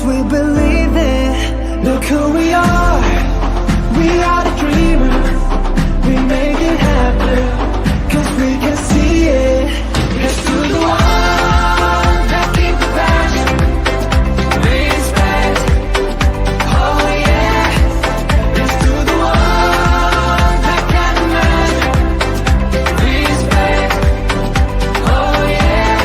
we believe it. Look who we are the dreamers. We make it happen, cause we can see it. Let's do the one that keep the passion. Respect, oh yeah. Let's do the one that can imagine. Respect, oh yeah.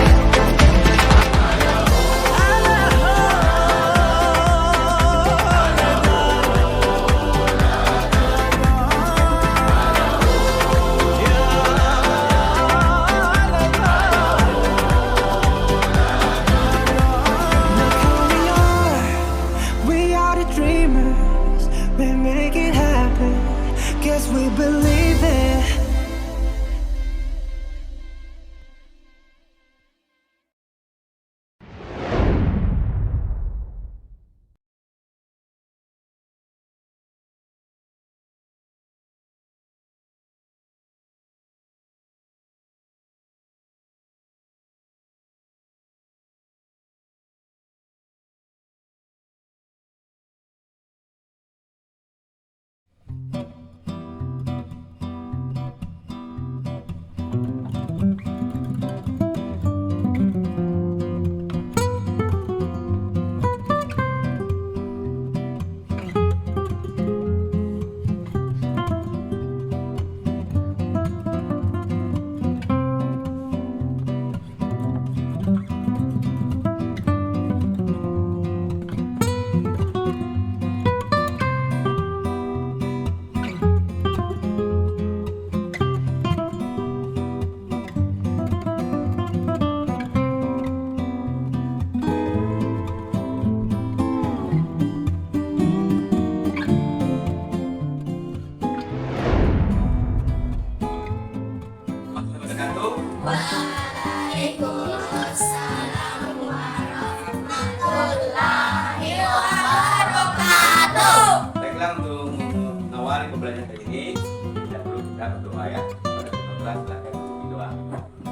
We are the dreamers, we make it happen, guess we believe it. Waalaikumsalam warahmatullahi wabarakatuh. Baiklah, untuk mengawali pembelajaran kali ini tidak perlu kita berdoa ya. Pada penutupan silakan berdoa.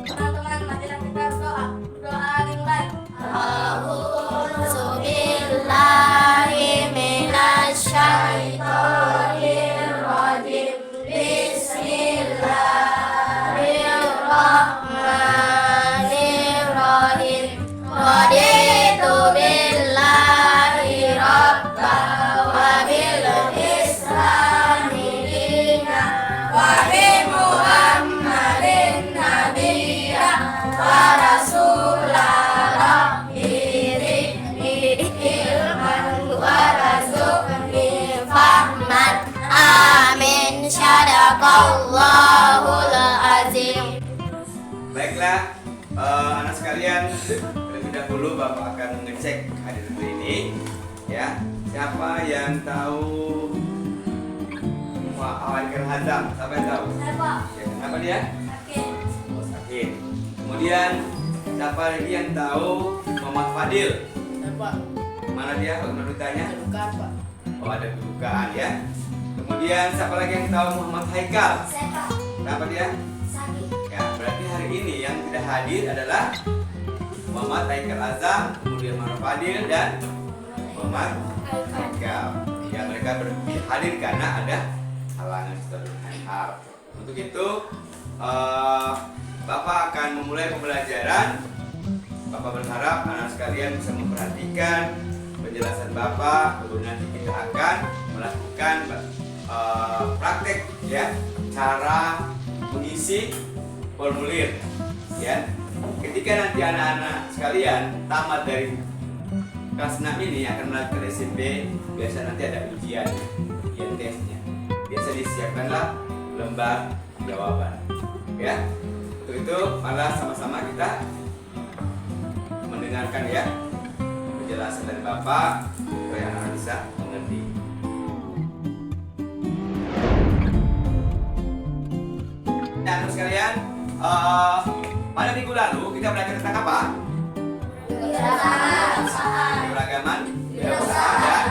Teman-teman, marilah kita berdoa. Doa ringkas. A'udzu billahi minasyaitonir rajim. Bismillahirrahmanirrahim. Raditu billahi rabba wa bil islami dina wa bi Muhammadin nabiyya wa rasulallah ilman wa razuqni fahman. Amin. Syadaqallahul azim. Baiklah, anak sekalian, terlebih dahulu Bapak akan mengecek hadirin ini ya. Siapa yang tahu Muhammad Hazam? Siapa yang tahu? Siapa? Ya, kenapa dia? Sakit. Oh, sakit. Kemudian siapa lagi yang tahu Muhammad Fadil? Pak, Mana dia? Bagaimana ditanya? bukan Pak. Oh, ada kedukaan ya. Kemudian siapa lagi yang tahu Muhammad Haikal? Siapa? Kenapa dia? Sakit. Ya, berarti hari ini yang tidak hadir adalah Muhammad Haikal Azam, kemudian Muhammad Fadil dan Muhammad Haikal. Ya, mereka hadir karena ada halangan seterusnya. Untuk itu, Bapak akan memulai pembelajaran. Bapak berharap anak sekalian bisa memperhatikan penjelasan Bapak. Kemudian nanti kita akan melakukan praktek ya, cara mengisi formulir ya. Ketika nanti anak-anak sekalian tamat dari kelas 6 ini akan melakukan SMP, biasa nanti ada ujian tesnya. Biasa disiapkanlah lembar jawaban ya. Untuk itu malah sama-sama kita mendengarkan ya penjelasan dari Bapak supaya anak bisa mengerti. Nah, terus sekalian, pada minggu lalu kita belajar tentang apa? Keberagaman, kewirausahaan,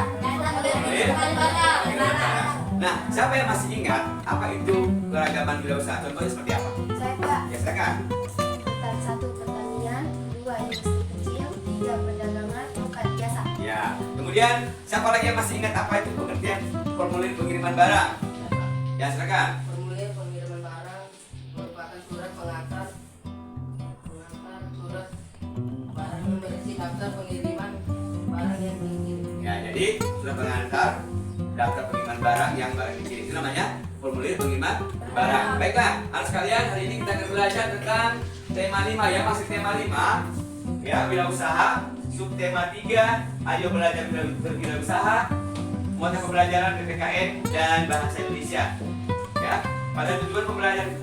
dan nah, siapa yang masih ingat apa itu keberagaman kewirausahaan? Contohnya seperti apa? Saya Pak. Ya, silakan. Satu pertanian, dua industri kecil, tiga perdagangan, empat jasa. Ya, Kemudian siapa lagi yang masih ingat apa itu pengertian formulir pengiriman barang? Ya silakan. Formulir pengiriman barang merupakan surat pengantar surat barang yang berisi daftar pengiriman barang yang dikirim. Ya, jadi surat pengantar daftar pengiriman barang yang barang dikirim itu namanya formulir pengiriman barang. Baiklah, anak sekalian, hari ini kita akan belajar tentang tema 5 ya, masih tema 5 ya, wirausaha, subtema 3, ayo belajar berwirausaha, mata pembelajaran PPKN dan bahasa Indonesia. Ya, pada tujuan pembelajaran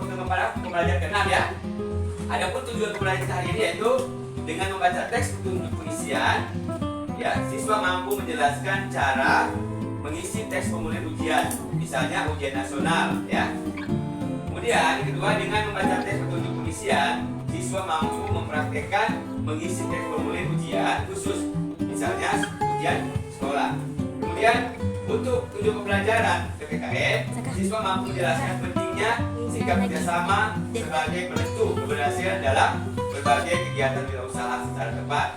pembelajaran ke-6 ya. Adapun tujuan pembelajaran hari ini yaitu dengan membaca teks petunjuk pengisian, ya, siswa mampu menjelaskan cara mengisi teks formulir ujian, misalnya ujian nasional, ya. Kemudian yang kedua, dengan membaca teks petunjuk pengisian, siswa mampu mempraktekkan mengisi teks formulir ujian khusus, misalnya ujian sekolah. Kemudian untuk tujuan pembelajaran PPKN, siswa mampu menjelaskan pentingnya sikap kerjasama sebagai penentu keberhasilan dalam berbagai kegiatan wirausaha secara tepat.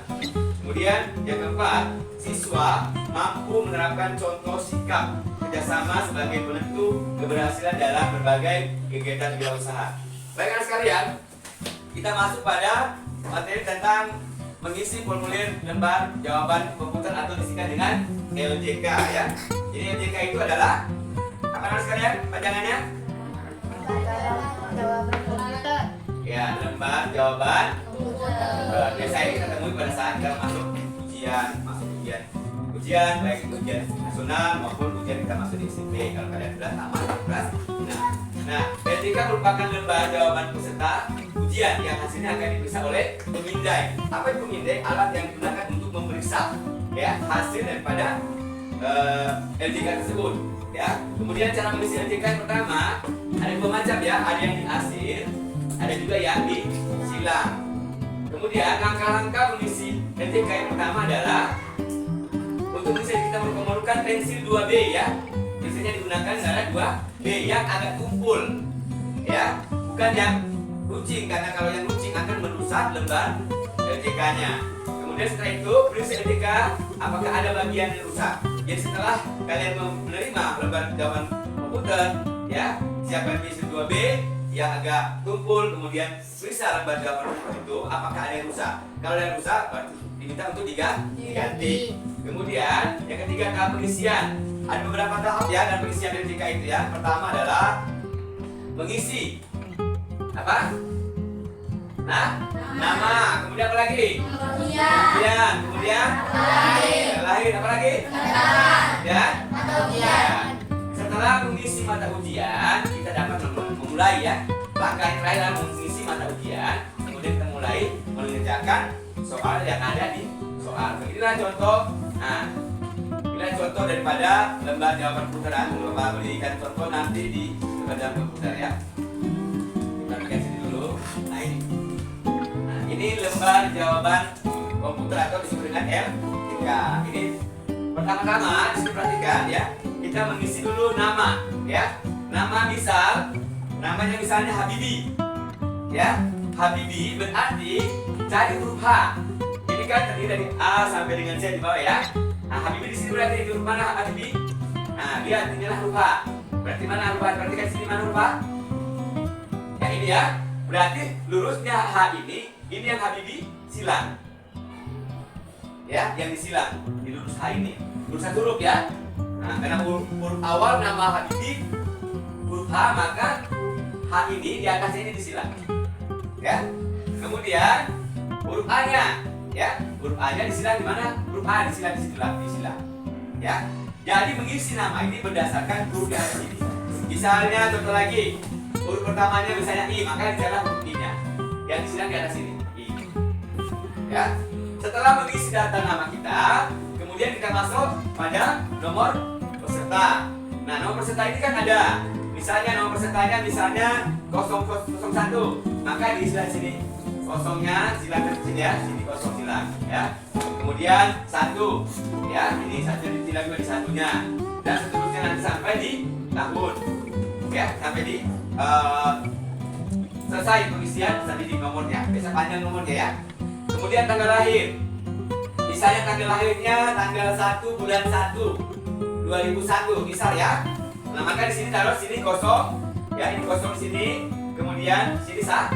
Kemudian yang keempat, siswa mampu menerapkan contoh sikap kerjasama sebagai penentu keberhasilan dalam berbagai kegiatan wirausaha. Baik anak sekalian, kita masuk pada materi tentang mengisi formulir lembar jawaban komputer atau disingkat dengan LJK ya. Jadi LJK itu adalah apa anak sekalian panjangannya? Ya, lembar jawaban komputer. Biasanya kita temui pada saat kita masuk ujian baik itu ujian nasional maupun ujian kita masuk di SMP kalau kalian sudah tamat kelas. Nah, LJK merupakan lembar jawaban peserta ujian yang hasilnya akan diperiksa oleh pemindai. Apa itu pemindai? Alat yang digunakan untuk memeriksa ya hasil daripada LJK tersebut. Ya. Kemudian cara mengisi LJK yang pertama ada dua macam ya, ada yang diarsir, ada juga yang disilang. Kemudian langkah-langkah mengisi LJK yang pertama adalah untuk mengisi kita memerlukan pensil 2B ya. Biasanya digunakan adalah 2B yang agak tumpul ya, bukan yang runcing, karena kalau yang runcing akan merusak lembar LJK-nya. Kemudian setelah itu periksa LJK apakah ada bagian yang rusak. Jadi setelah kalian menerima lembar jawaban komputer ya, siapkan pensil 2B yang agak tumpul, kemudian periksa lembar jawaban komputer itu apakah ada yang rusak. Kalau ada yang rusak diminta untuk diganti. Kemudian yang ketiga, tahap pengisian. Ada beberapa tahap ya dalam pengisian LJK itu ya. Pertama adalah mengisi apa? Nah, nama. Kemudian apa lagi? Kemudian lahir. Apa lagi? Dan ujian. Setelah mengisi mata ujian, kita dapat memulai ya. Langkah yang terakhir adalah mengisi mata ujian. Kemudian kita mulai mengerjakan soal yang ada di soal. Inilah contoh. Nah, inilah contoh daripada lembar jawaban komputeran. Bapak berikan contoh nanti di lembar jawaban komputer ya. Kita bikin sini dulu. Nah ini. Nah ini lembar jawaban komputer atau disebut dengan LJK. Ini pertama-tama disini perhatikan ya. Kita mengisi dulu nama ya. Nama misal, namanya misalnya Habibi. Ya, Habibi berarti cari huruf H. Ini kan terdiri dari A sampai dengan Z di bawah ya. Nah, Habibi di sini berarti huruf mana Habibi? Nah, dia artinya huruf H. Berarti mana huruf H? Berarti kan sini mana huruf H? Yang ini ya. Berarti lurusnya H ini yang Habibi silang. Ya, yang disilang di lurus H ini. Lurus satu huruf ya. Nah, karena huruf awal nama Habibi huruf H, maka H ini di atasnya ini disilang. Ya. Kemudian huruf A-nya ya, huruf A-nya disilang di mana? Huruf A disilang di situ disilang. Ya. Jadi mengisi nama ini berdasarkan huruf di atas ini. Misalnya contoh lagi, huruf pertamanya misalnya I, maka disilang huruf I-nya. Yang disilang di atas ini I. Ya. Setelah mengisi data nama kita, kemudian kita masuk pada nomor peserta. Nah, nomor peserta ini kan ada. Misalnya nomor pesertanya misalnya 001, maka diisi di sini kosongnya silang ke sini ya, sini kosong silang ya. Kemudian 1 ya, ini 1 disilang juga di satunya, dan seterusnya nanti sampai di tahun ya, sampai di selesai pengisian tadi di nomornya, biasa panjang nomornya ya. Kemudian tanggal lahir di Misalnya tanggal lahirnya tanggal 1 bulan 1 2001 misal ya. Nah, maka di sini taruh sini kosong ya, ini kosong di sini. Kemudian sini 1.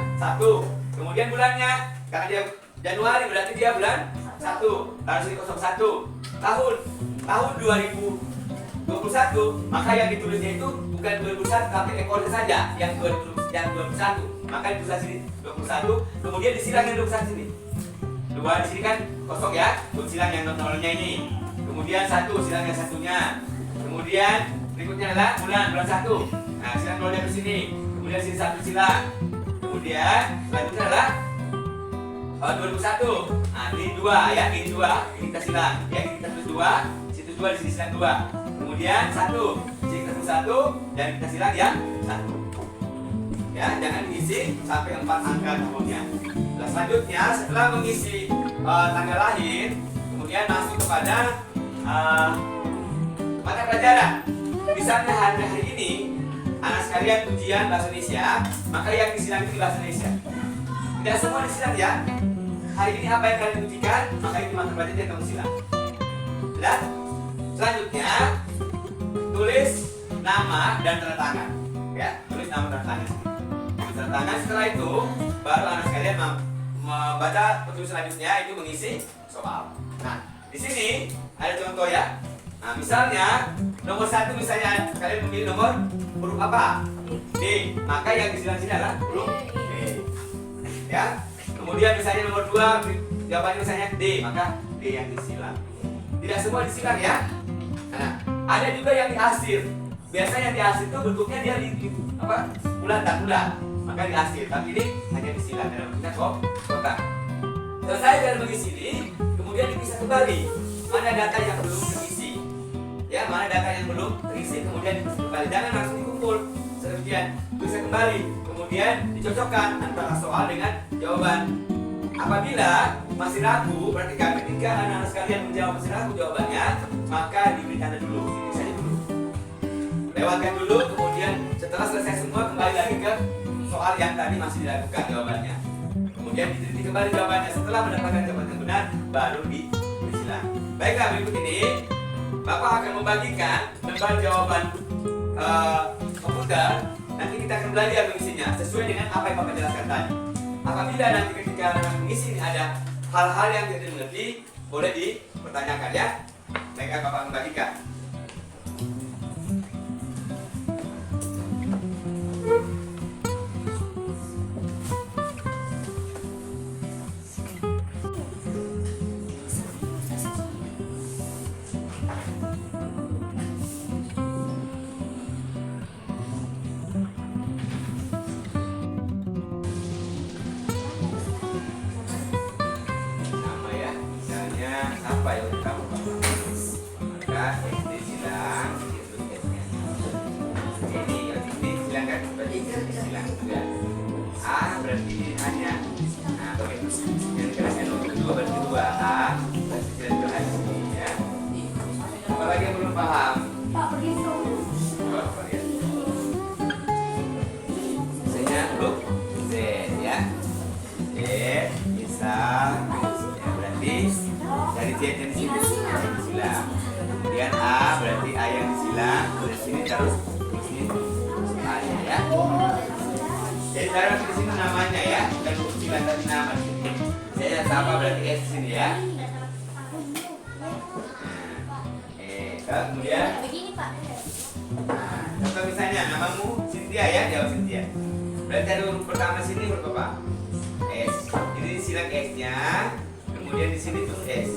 Kemudian bulannya karena dia Januari berarti dia bulan 1. Taruh sini 01. Tahun 2021, maka yang ditulisnya itu bukan 2021 tapi ekornya saja yang 2021. Maka ditulis sini 21. Kemudian disilang yang 21 sini. 2 di sini kan kosong ya. Tuh silang yang nolnya ini. Kemudian 1 silang yang satunya. Kemudian berikutnya adalah bulan 1. Nah, silang nolnya di sini. Kemudian sini 1 silang. Kemudian selanjutnya adalah 2001. Nah, ini 2 ya, ini 2. Ini kita silang. Ya, ini kita tulis 2. Situ 2 di sini silang 2. Kemudian 1. Sini kita tulis 1 dan kita silang yang 1. Ya, jangan diisi sampai 4 angka tahunnya. Nah, selanjutnya setelah mengisi tanggal lahir, kemudian masuk kepada mata pelajaran. Misalnya hari ini anak sekalian ujian bahasa Indonesia, maka yang disilang itu bahasa Indonesia. Tidak semua disilang ya. Hari ini apa yang kalian ujikan, maka itu mata pelajaran yang kamu silang. Dan selanjutnya tulis nama dan tanda tangan. Ya, tulis nama dan tanda tangan. Tanda tangan. Setelah itu baru anak sekalian membaca petunjuk selanjutnya, itu mengisi soal. Nah, di sini ada contoh ya. Nah, misalnya nomor 1 misalnya kalian memilih nomor huruf apa? D. Maka yang disilang sini adalah huruf D. Ya. Kemudian misalnya nomor 2 jawabannya misalnya D, maka D yang disilang. Tidak semua disilang ya. Nah, ada juga yang diarsir. Biasanya yang diarsir itu bentuknya dia di bulat. Maka diarsir. Tapi ini hanya disilang dalam bentuknya kotak. Selesai dari mengisi ini, kemudian dipisah kembali. Mana data yang belum terisi? Ya, mana data yang belum terisi, kemudian dipisah kembali. Jangan langsung dikumpul. Kemudian dipisah kembali. Kemudian dicocokkan antara soal dengan jawaban. Apabila masih ragu, berarti ketika anak-anak sekalian menjawab masih ragu jawabannya, maka diberi tanda dulu, ini saja dulu. Lewatkan dulu, kemudian setelah selesai semua kembali lagi ke soal yang tadi masih diragukan jawabannya. Kemudian diteliti kembali jawabannya. Setelah mendapatkan jawaban yang benar, baru disilang. Baiklah, berikut ini Bapak akan membagikan lembar jawaban komputer. Nanti kita akan belajar mengisinya sesuai dengan apa yang Bapak jelaskan tadi. Apabila nanti ketika mengisi ini ada hal-hal yang tidak dimengerti, boleh dipertanyakan ya. Baiklah, Bapak membagikan. Apa yang kamu maka SD silang itu S-nya. Ini silangkan berarti silang juga. A berarti hanya. Nah, begitu. Yang kerasnya nomor 2 berarti 2A. Berarti silang berat ini ya. Apalagi yang belum paham? Pak, begitu. Apa ya? Misalnya huruf Z ya. Z bisa ya, berarti dari Z yang di sini disilang. Kemudian A berarti A yang disilang. Dari sini terus sini A nya ya. Jadi taruh di sini namanya ya, bukan silang tadi nama di sini. Saya sama berarti S di sini ya. Kemudian Begini, Pak. nah, contoh misalnya namamu Cynthia ya, jawab Cynthia. Berarti ada huruf pertama sini huruf apa? S. Jadi disilang S-nya. Kemudian di sini tuh S.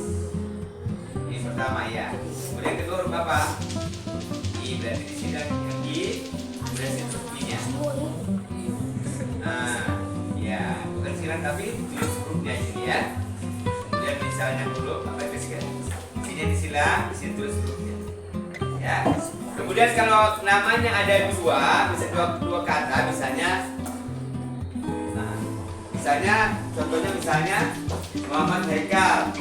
Ini pertama ya. Kemudian kedua huruf apa? I. Berarti di sini yang I. Kemudian di sini I-nya. Nah, ya bukan silang tapi tulis hurufnya di sini ya. Kemudian misalnya huruf apa itu sih? Sini disilang, di sini tulis hurufnya. Ya. Kemudian kalau namanya ada dua, bisa dua kata, misalnya. Nah, misalnya contohnya misalnya Muhammad Haikal.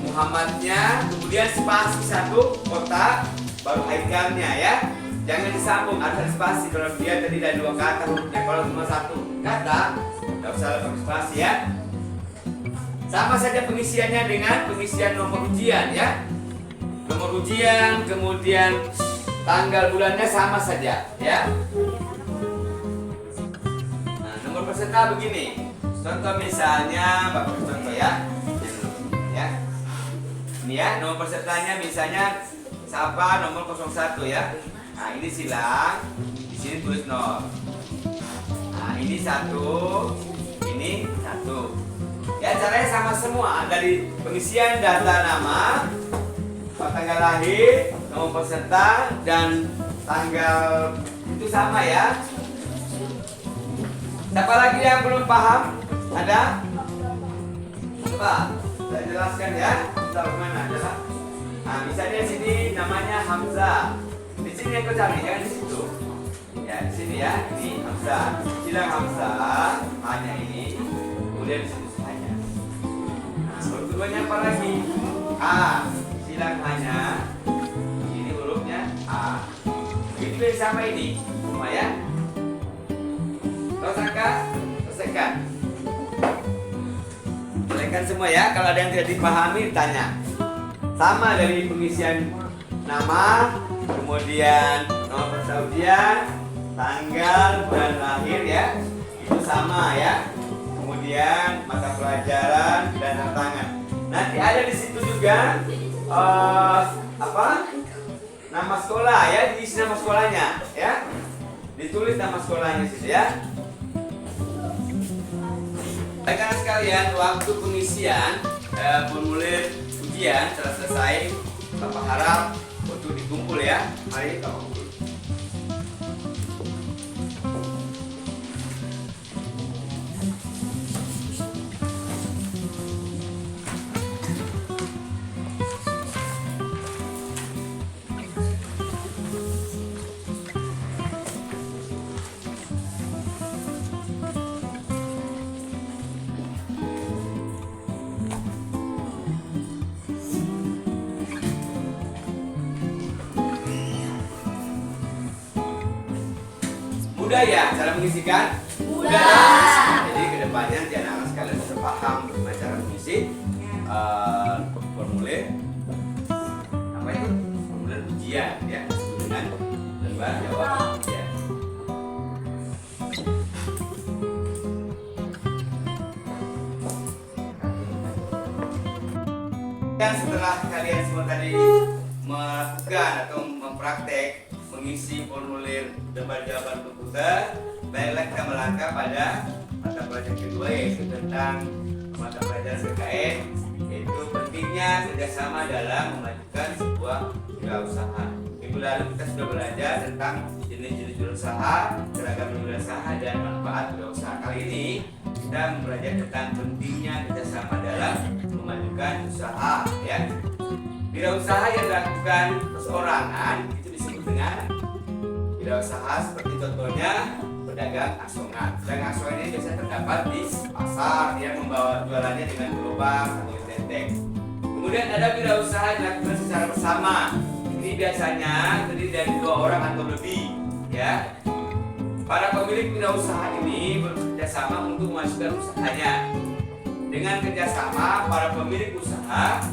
Muhammadnya, kemudian spasi satu kotak, baru Haikalnya ya. Jangan disambung, harus ada spasi. Kalau dia tadi ada dua kata hurufnya, kalau cuma satu kata, nggak usah pakai spasi ya. Sama saja pengisiannya dengan pengisian nomor ujian ya. Nomor ujian, kemudian tanggal bulannya sama saja ya. Nah, nomor peserta begini. Contoh misalnya, Bapak contoh ya. Ya. Ini ya, nomor pesertanya misalnya siapa nomor 01 ya. Nah, ini silang, di sini tulis 0. Nah, ini 1, ini 1. Ya, caranya sama semua, dari pengisian data nama, tanggal lahir, nomor peserta, dan tanggal itu sama ya. Siapa lagi yang belum paham? Ada? Coba saya jelaskan ya. Hamzah mana adalah? Nah, misalnya sini namanya Hamzah. Di sini yang kau cari, jangan di situ. Ya, di sini ya. Ini Hamzah. Silang Hamzah, hanya ini. Kemudian di sini hanya. Nah, huruf keduanya apa lagi? A. Silang hanya. Ini hurufnya A. Begitu dari sama ini. Semua ya. Selesaikan? Selesaikan. Selesaikan semua ya. Kalau ada yang tidak dipahami, tanya. Sama dari pengisian nama, kemudian nomor persaudian, tanggal, bulan lahir ya. Itu sama ya. Kemudian mata pelajaran dan tantangan. Nanti ada di situ juga nama sekolah ya, diisi nama sekolahnya ya. Ditulis nama sekolahnya situ ya. Rekan sekalian, waktu pengisian formulir ujian telah selesai. Bapak harap untuk dikumpul ya. Mari Bapak kumpul. Mudah ya cara mengisikan? Mudah. Jadi kedepannya nanti anak-anak sekalian bisa paham bagaimana cara mengisi formulir apa itu? Formulir ujian ya, dengan lembar jawab ujian. Dan setelah kalian semua tadi melakukan atau mempraktek mengisi formulir lembar jawaban komputer, baiklah kita melangkah pada mata pelajaran kedua, yaitu tentang mata pelajaran PKN, yaitu pentingnya kerjasama dalam memajukan sebuah wirausaha. Minggu lalu kita sudah belajar tentang jenis-jenis wirausaha, keragaman wirausaha, dan manfaat wirausaha. Kali ini kita belajar tentang pentingnya kerjasama dalam memajukan usaha ya. Wirausaha yang dilakukan perseorangan itu disebut dengan wirausaha, seperti contohnya pedagang asongan. Pedagang asongan ini biasanya terdapat di pasar, dia membawa jualannya dengan gerobak atau tenteng. Kemudian ada wirausaha yang dilakukan secara bersama. Ini biasanya terdiri dari 2 orang atau lebih ya. Para pemilik wirausaha ini bekerja sama untuk memajukan usahanya. Dengan kerjasama, para pemilik usaha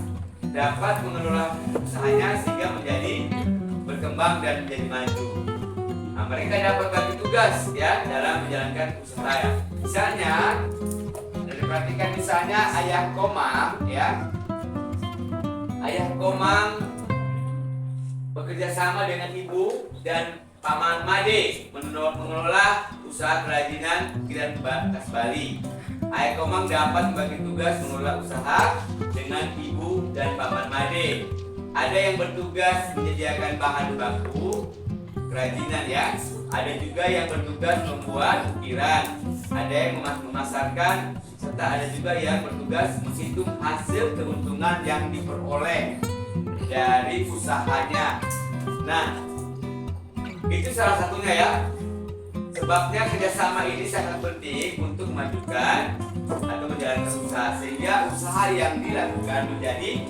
dapat mengelola usahanya sehingga menjadi berkembang dan menjadi maju. Nah, mereka dapat bagi tugas ya dalam menjalankan usaha. Misalnya, perhatikan misalnya Ayah Komang ya. Ayah Komang bekerja sama dengan Ibu dan Paman Made mengelola usaha kerajinan ukiran khas Bali. Ayah Komang dapat membagi tugas mengelola usaha dengan Ibu dan Paman Made. Ada yang bertugas menyediakan bahan baku kerajinan ya. Ada juga yang bertugas membuat ukiran. Ada yang memasarkan, serta ada juga yang bertugas menghitung hasil keuntungan yang diperoleh dari usahanya. Nah, itu salah satunya ya. Sebabnya kerjasama ini sangat penting untuk memajukan atau menjalankan usaha, sehingga usaha yang dilakukan menjadi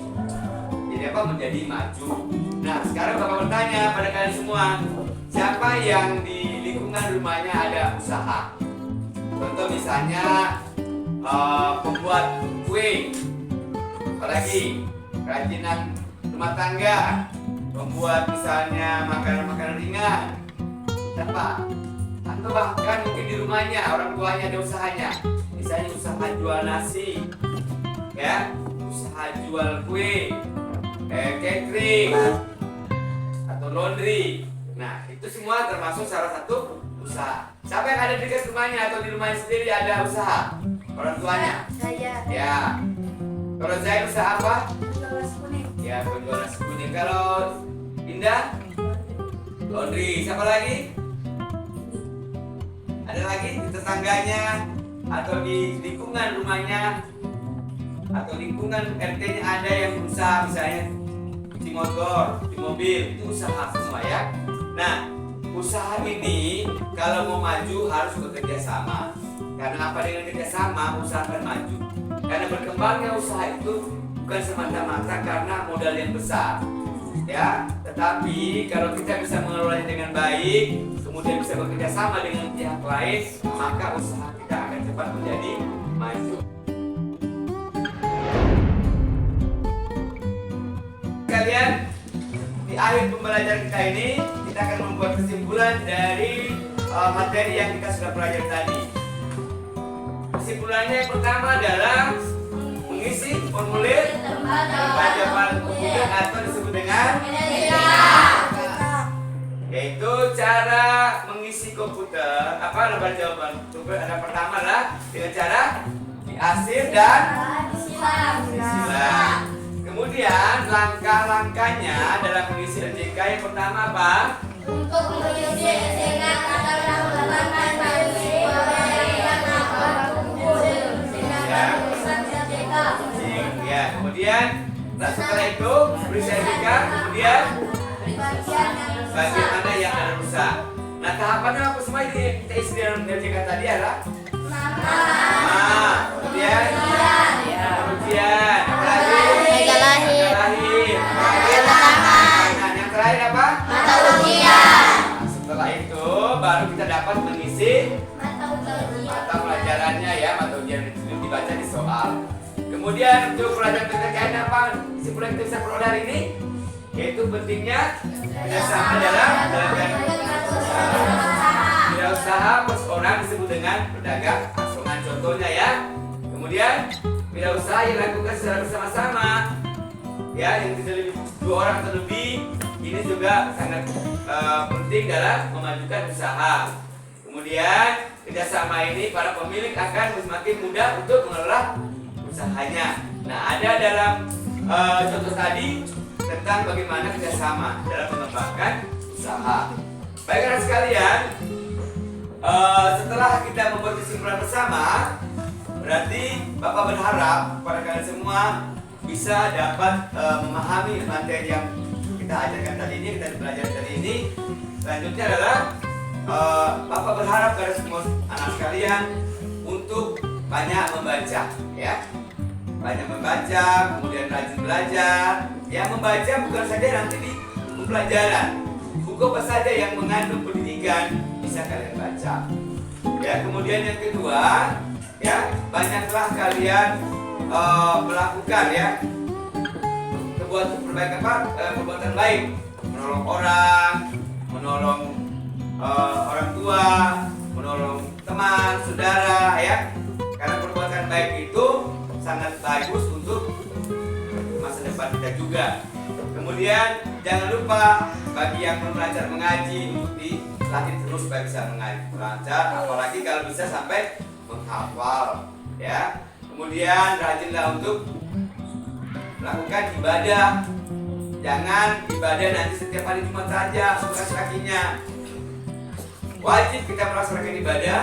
menjadi maju. Nah, sekarang Bapak bertanya pada kalian semua, siapa yang di lingkungan rumahnya ada usaha? Contoh misalnya pembuat kue kue, apalagi kerajinan rumah tangga, membuat misalnya makanan-makanan ringan, apa? Atau bahkan mungkin di rumahnya orang tuanya ada usahanya, misalnya usaha jual nasi, ya, usaha jual kue, catering, atau laundry. Nah, itu semua termasuk salah satu usaha. Siapa yang ada di dekat rumahnya atau di rumahnya sendiri ada usaha? Orang tuanya? Saya. Ya. Kalau saya usaha apa? Jual nasi kuning. Ya, penjual nasi kuning. Kalau Indah? Laundry. Siapa lagi? Ada lagi di tetangganya atau di lingkungan rumahnya atau lingkungan RT-nya ada yang usaha, misalnya cuci motor, cuci mobil, itu usaha semua ya. Nah, usaha ini kalau mau maju harus bekerja sama. Karena apa, dengan kerjasama usaha akan maju. Karena berkembangnya usaha itu bukan semata-mata karena modal yang besar, ya. Tetapi kalau kita bisa mengelolanya dengan baik, kemudian bisa bekerja sama dengan pihak lain, maka usaha kita akan cepat menjadi maju. Kalian di akhir pembelajaran kita ini, kita akan membuat kesimpulan dari materi yang kita sudah pelajari tadi. Kesimpulannya yang pertama adalah mengisi formulir jawaban komputer atau disebut dengan yaitu cara mengisi komputer. Apa lembar jawaban komputer? Ada pertama lah dengan cara diarsip dan disilang. Kemudian langkah-langkahnya dalam mengisi RJK yang pertama apa? Untuk mengisi SJK adalah melakukan ya, kemudian setelah itu berisi RJK, kemudian bagian mana yang ada rusak. Nah, tahapannya apa semua ini kita isi dalam RJK tadi adalah nama, kemudian ujian, Tanggal lahir. Nah, yang terakhir apa? Mata ujian. Nah, setelah itu baru kita dapat mengisi mata pelajarannya ya, mata ujian itu dibaca di soal. Kemudian untuk pelajaran terkait apa kesimpulan kita bisa peroleh hari ini, yaitu pentingnya kerjasama dalam wirausaha perseorangan disebut dengan pedagang asongan, contohnya ya. Kemudian wirausaha yang dilakukan secara bersama-sama, ya, yang tidak lebih 2 orang atau lebih, ini juga sangat penting dalam memajukan usaha. Kemudian kerjasama ini para pemilik akan semakin mudah untuk mengelola usahanya. Nah, ada dalam contoh tadi tentang bagaimana kerjasama dalam mengembangkan usaha. Baik anak sekalian, setelah kita membuat kesimpulan bersama, berarti Bapak berharap pada kalian semua bisa dapat memahami materi yang kita ajarkan tadi ini, kita pelajari tadi ini. Selanjutnya adalah Bapak berharap pada semua anak sekalian untuk banyak membaca, ya. Banyak membaca, kemudian rajin belajar. Ya, membaca bukan saja nanti di buku pelajaran. Buku apa saja yang mengandung pendidikan bisa kalian baca. Ya, kemudian yang kedua, ya, banyaklah kalian melakukan ya perbuatan baik, menolong orang, menolong orang tua, menolong teman, saudara, ya. Karena perbuatan baik itu sangat bagus untuk masa depan kita juga. Kemudian jangan lupa bagi yang belum belajar mengaji untuk dilatih terus supaya bisa mengaji lancar, apalagi kalau bisa sampai menghafal, ya. Kemudian rajinlah untuk melakukan ibadah. Jangan ibadah nanti setiap hari Jumat saja, suka kakinya. Wajib kita melaksanakan ibadah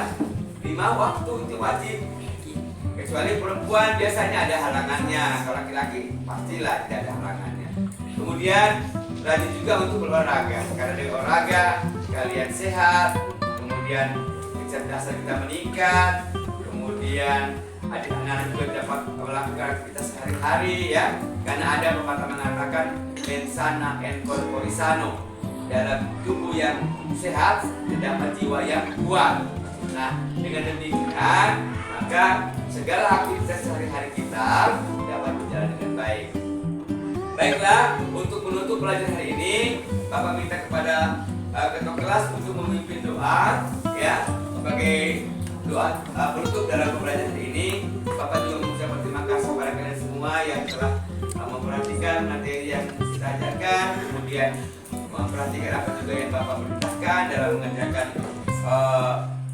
5 waktu, itu wajib. Kecuali perempuan biasanya ada halangannya, kalau laki-laki pastilah tidak ada halangannya. Kemudian rajin juga untuk berolahraga, karena dengan olahraga kalian sehat, kemudian kecerdasan kita meningkat, kemudian anak-anak juga dapat melakukan aktivitas sehari-hari, ya. Karena ada pepatah mengatakan mensana en corpore sano, dalam tubuh yang sehat terdapat jiwa yang kuat. Nah, dengan demikian maka maka segala aktivitas sehari-hari kita dapat berjalan dengan baik. Baiklah, untuk menutup pelajaran hari ini, Bapak minta kepada ketua kelas untuk memimpin doa, ya, sebagai doa penutup dalam pembelajaran hari ini. Bapak juga mengucapkan terima kasih kepada kalian semua yang telah memperhatikan materi yang kita ajarkan, kemudian memperhatikan apa juga yang Bapak perintahkan dalam mengajarkan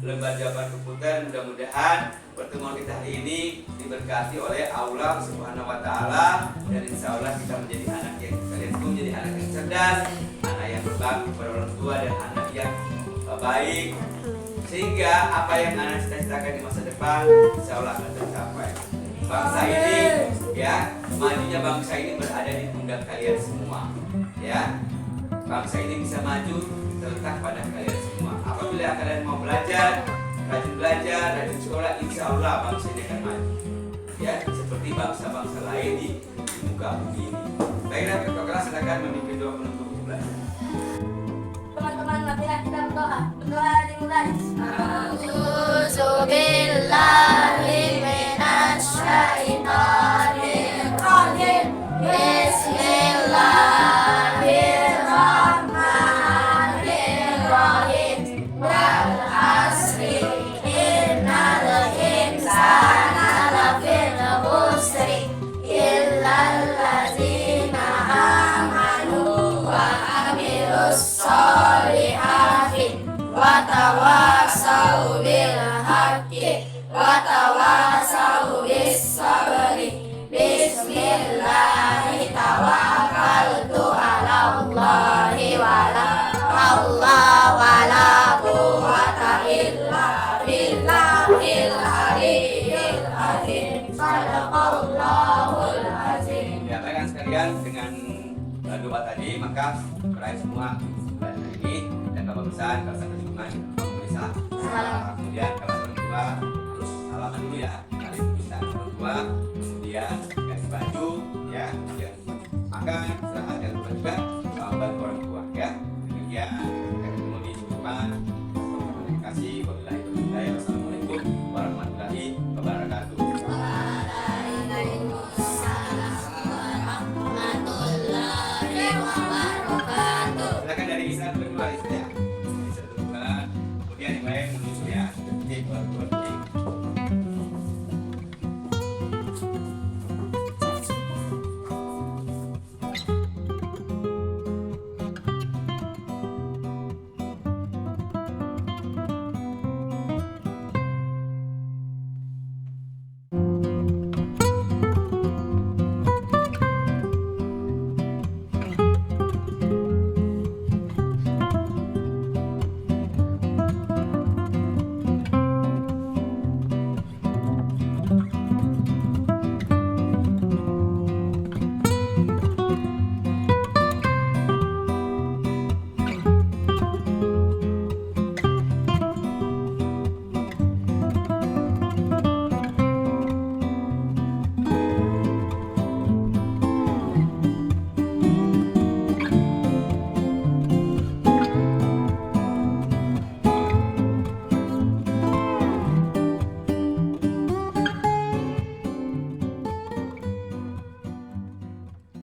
lembar jawaban komputer. Mudah-mudahan pertemuan kita hari ini diberkati oleh Allah Subhanahu wa taala, dan insya Allah kita menjadi anak yang kalian semua menjadi anak yang cerdas, anak yang berbakti kepada orang tua, dan anak yang baik, sehingga apa yang anak cita-citakan di masa depan insya Allah akan tercapai. Bangsa ini, ya, majunya bangsa ini berada di pundak kalian semua, ya. Bangsa ini bisa maju terletak pada kalian semua. Apabila kalian mau belajar, rajin sekolah, insya Allah bangsa ini akan maju, ya, seperti bangsa-bangsa lain di muka bumi ini. Baiklah, ketua kelas silakan memimpin doa penutup belajar. Teman-teman, marilah kita berdoa. Berdoa dimulai. A'udzubillahi minasyaitonir rajim. Bismillahirrahmanirrahim. Wal asri innal insana lafii khusr illal ladzina amanu wa amilus solihati wa tawasau bil haqqi wa tawasau bis sabri. Bismillahi tawakkaltu ala Allahi wala haula wala quwwata illa billahil aliyyil azim. Sadaqallahul azim. Ya, rekan sekalian, dengan doa tadi maka berakhir semua pelajaran ini, dan Bapak pesan kalau sampai lingkungan memberi salam. Kemudian kalau orang tua terus salaman dulu, ya, kalian bisa orang tua, kemudian